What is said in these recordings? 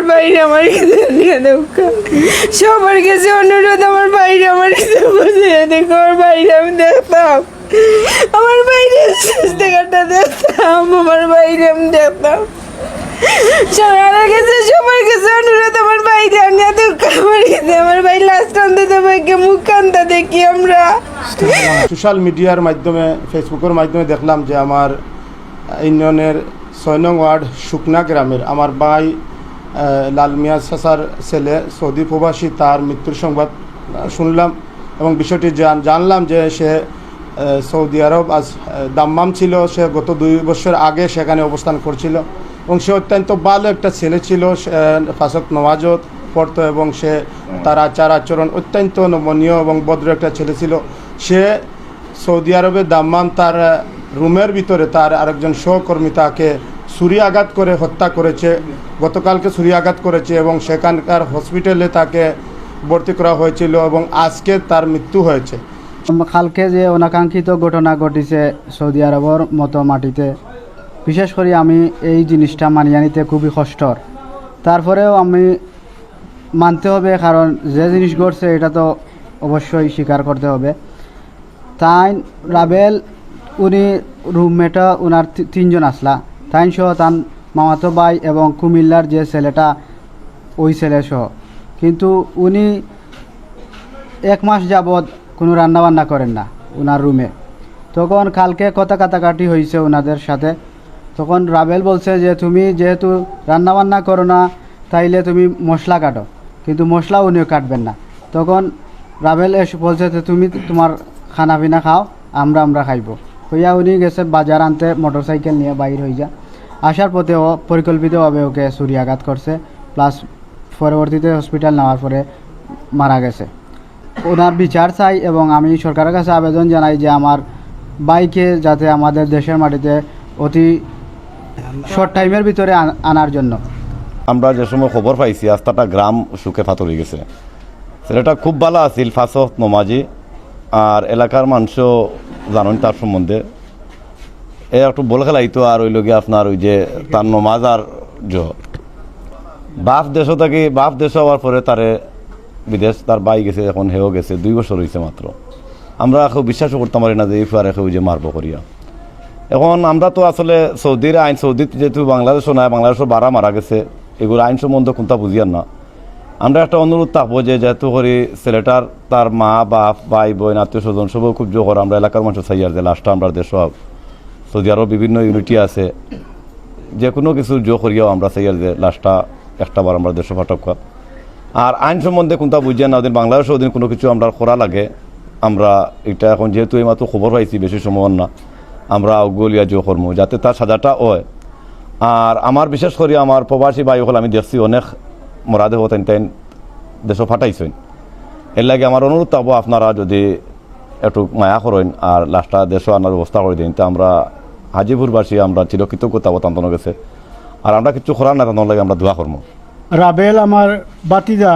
বাইরে আমার কাছে দিয়ে দেখো, সবার কাছে অনুরোধ, আমার বাইরে আমার কাছে বুঝিয়ে দেখো, আমার বাইরে আমি দেখতাম, আমার বাইরে রাস্তাঘাটটা দেখতাম, আমার বাইরে আমি দেখতাম, সবার কাছে সবার কাছে অনুরোধ, আমার বাইরে আমি দুঃখ, আমার কাছে আমার ভাই লাস্ট আনতে দেবো, মুখ কান্দা দেখি আমরা। সোশ্যাল মিডিয়ার মাধ্যমে, ফেসবুকের মাধ্যমে দেখলাম যে আমার ইউনিয়নের ৬ নং ওয়ার্ড শুকনা গ্রামের আমার ভাই লাল মিয়া চাচার ছেলে সৌদি প্রবাসী, তার মৃত্যুর সংবাদ শুনলাম এবং বিষয়টি জানলাম যে সে সৌদি আরব আজ দাম্মাম ছিল, সে গত ২ বছর আগে সেখানে অবস্থান করছিল এবং সে অত্যন্ত ভালো একটা ছেলে ছিল, পাঁচ ওয়াক্ত নামাজও পড়তো এবং সে তার আচার আচরণ অত্যন্ত নমনীয় এবং ভদ্র একটা ছেলে ছিল। সে সৌদি আরবে দাম্মাম তার রুমের ভিতরে তার আরেকজন সহকর্মী তাকে ছুরি আঘাত করে হত্যা করেছে, গতকালকে ছুরি আঘাত করেছে এবং সেখানকার হসপিটালে তাকে ভর্তি করা হয়েছিল এবং আজকে তার মৃত্যু হয়েছে। কালকে যে অনাকাঙ্ক্ষিত ঘটনা ঘটিছে সৌদি আরবের মতো মাটিতে, বিশেষ করে আমি এই জিনিসটা মানিয়ে নিতে খুবই কষ্টর। তারপরেও আমি মানতে হবে, কারণ যে জিনিস ঘটছে এটা তো অবশ্যই স্বীকার করতে হবে। তাই রাবেল উনি রুমমেটও ওনার 3 জন আসলা, তাই সহ তার মামাতো ভাই এবং কুমিল্লার যে ছেলেটা ওই ছেলে সহ। কিন্তু উনি 1 মাস যাবৎ কোনো রান্নাবান্না করেন না ওনার রুমে। তখন কালকে কথা কাটাকাটি হয়েছে ওনাদের সাথে। তখন রাবেল বলছে যে তুমি যেহেতু রান্নাবান্না করো না তাইলে তুমি মশলা কাটো, কিন্তু মশলা উনিও কাটবেন না। তখন রাবেল এসে বলছে যে তুমি তোমার খানা পিনা খাও, আমরা খাইব। হইয়া উনি গেছে বাজার আনতে, মোটরসাইকেল নিয়ে বাইর হয়ে যা। আসার পথে ও পরিকল্পিতভাবে ওকে ছুরি আঘাত করছে, প্লাস পরবর্তীতে হসপিটাল নেওয়ার পরে মারা গেছে। ওনার বিচার চাই এবং আমি সরকারের কাছে আবেদন জানাই যে আমার বাইকে যাতে আমাদের দেশের মাটিতে অতি শর্ট টাইমের ভিতরে আনার জন্য। আমরা যে সময় খবর পাইছি রাস্তাটা গ্রাম সুখে ফাতরি গেছে, ছেলেটা খুব ভালো আছিল, 5 ওয়াক্ত নমাজি, আর এলাকার মানুষও জানেন তার সম্বন্ধে। একটু বল খেলাইতো আর ওই লগে আপনার ওই যে তার নমাজ আর বাপ দেশও থাকি, বাপ দেশ হওয়ার পরে তারে বিদেশ তার বাই গেছে, এখন হেও গেছে, 2 বছর হয়েছে মাত্র। আমরা এখন বিশ্বাসও করতাম পারি না যে এই ফুয়ারে কেউ যে মারব করিয়া। এখন আমরা তো আসলে সৌদির আইন, সৌদির যেহেতু বাংলাদেশও নাই, বাংলাদেশও 12 মারা গেছে, এগুলো আইন সম্বন্ধ কোনটা বুঝিয়ার না। আমরা একটা অনুরোধ থাকবো যে যেহেতু করি ছেলেটার তার মা বাপ ভাই বোন আত্মীয় স্বজন সবও খুব জোর আমরা এলাকার মানুষ চাইয়ার যে লাস্টটা আমরা দেশ সৌদি আরব বিভিন্ন ইউনিটি আছে, যে কোনো কিছু জো করিয়াও আমরা চাইয়ার যে লাস্টটা একটাবার আমরা দেশ ফাটকা। আর আইন সম্বন্ধে কোনটা বুঝিয়া না, ওদিন বাংলাদেশও ওদিন কোনো কিছু আমরা করা লাগে, আমরা এটা এখন যেহেতু এই মাত্র খবর পাইছি, বেশি সময় না, আমরা অগলিয়া জো কর্ম যাতে তার সাজাটা হয়। আর আমার বিশেষ করে আমার প্রবাসী ভাই হল আমি দেখছি অনেক মরাদে হতেন তাই দেশ ফাটাইছেন, এর লাগে আমার অনুরোধ থাকবো আপনারা যদি একটু মায়া করেন আর লাস্টটা দেশও আনার ব্যবস্থা করে দিন। তা আমরা হাজিপুরবাসী আমরা চিরকৃতজ্ঞতা অবতান্তন গেছে, আর আমরা কিছু করার না তার লাগে আমরা দোয়া করবো। রাবেল আমার বাতিজা,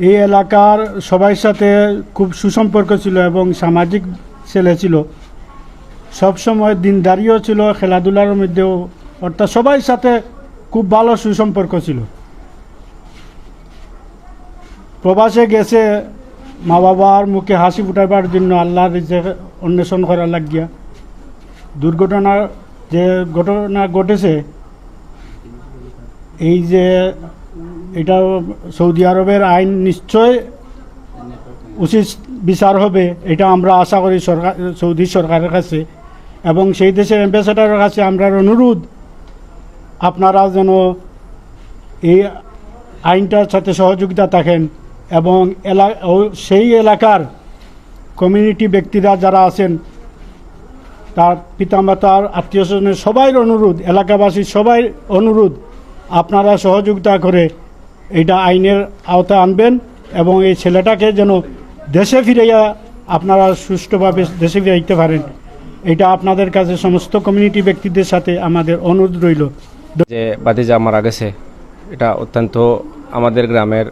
এই এলাকার সবার সাথে খুব সুসম্পর্ক ছিল এবং সামাজিক ছেলে ছিল, সবসময় দিনদারিও ছিল, খেলাধুলার মধ্যেও, অর্থাৎ সবার সাথে খুব ভালো সুসম্পর্ক ছিল। প্রবাসে গেছে মা বাবার মুখে হাসি ফুটাবার জন্য, আল্লাহর রিজিক অন্বেষণ করার লাগিয়া। দুর্ঘটনার যে ঘটনা ঘটেছে, এই যে এটা সৌদি আরবের আইন নিশ্চয় উচিত বিচার হবে, এটা আমরা আশা করি সৌদি সরকারের কাছে এবং সেই দেশের অ্যাম্বাসেডারের কাছে আমরা অনুরোধ, আপনারা যেন এই আইনটার সাথে সহযোগিতা থাকেন এবং সেই এলাকার কমিউনিটি ব্যক্তিরা যারা আছেন, তার পিতামাতার আত্মীয় স্বজনের সবাই অনুরোধ, এলাকাবাসীর সবাই অনুরোধ, আপনারা সহযোগিতা করে এটা আইনের আওতায় আনবেন এবং এই ছেলেটাকে যেন দেশে ফিরাইয়া আপনারা সুষ্ঠুভাবে দেশে ফিরাইতে পারেন, এটা আপনাদের কাছে সমস্ত কমিউনিটি ব্যক্তিদের সাথে আমাদের অনুরোধ রইল। যে বাতিজা মারা গেছে, এটা অত্যন্ত আমাদের গ্রামের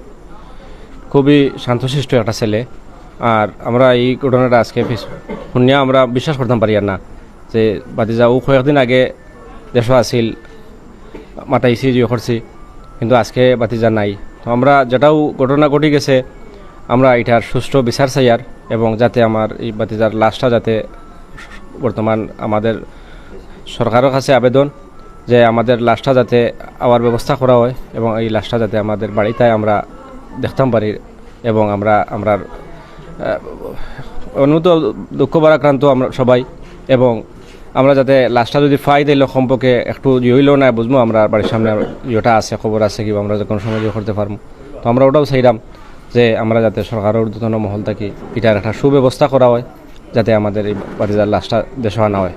খুবই শান্তশিষ্ট একটা ছেলে। আর আমরা এই ঘটনাটা আজকে শুনিয়া আমরা বিশ্বাস করতাম পারি আর না যে বাতিজা ও কয়েকদিন আগে দেশ আসিল, মাতাইছি যে করছি, কিন্তু আজকে বাতিজা নাই। তো আমরা যেটাও ঘটনা ঘটে গেছে আমরা এটার সুষ্ঠু বিচার চাইয়ার, এবং যাতে আমার এই বাতিজার লাশটা যাতে বর্তমান আমাদের সরকারের কাছে আবেদন যে আমাদের লাশটা যাতে আবার ব্যবস্থা করা হয়, এবং এই লাশটা যাতে আমাদের বাড়িতে আমরা দেখতাম পারি, এবং আমরা অনুত দুঃখ ভারাক্রান্ত আমরা সবাই, এবং আমরা যাতে লাশটা যদি ফাই দিল সম্পর্কে একটু হইলেও না বুঝবো আমরা বাড়ির সামনে ইয়েটা আছে, খবর আছে, কিংবা আমরা যে কোনো সময় করতে পারবো। তো আমরা ওটাও চাইলাম যে আমরা যাতে সরকারের ঊর্ধ্বতন মহল থাকি এটার একটা সুব্যবস্থা করা হয়, যাতে আমাদের এই বাতিজার লাশটা দেশ আনা হয়।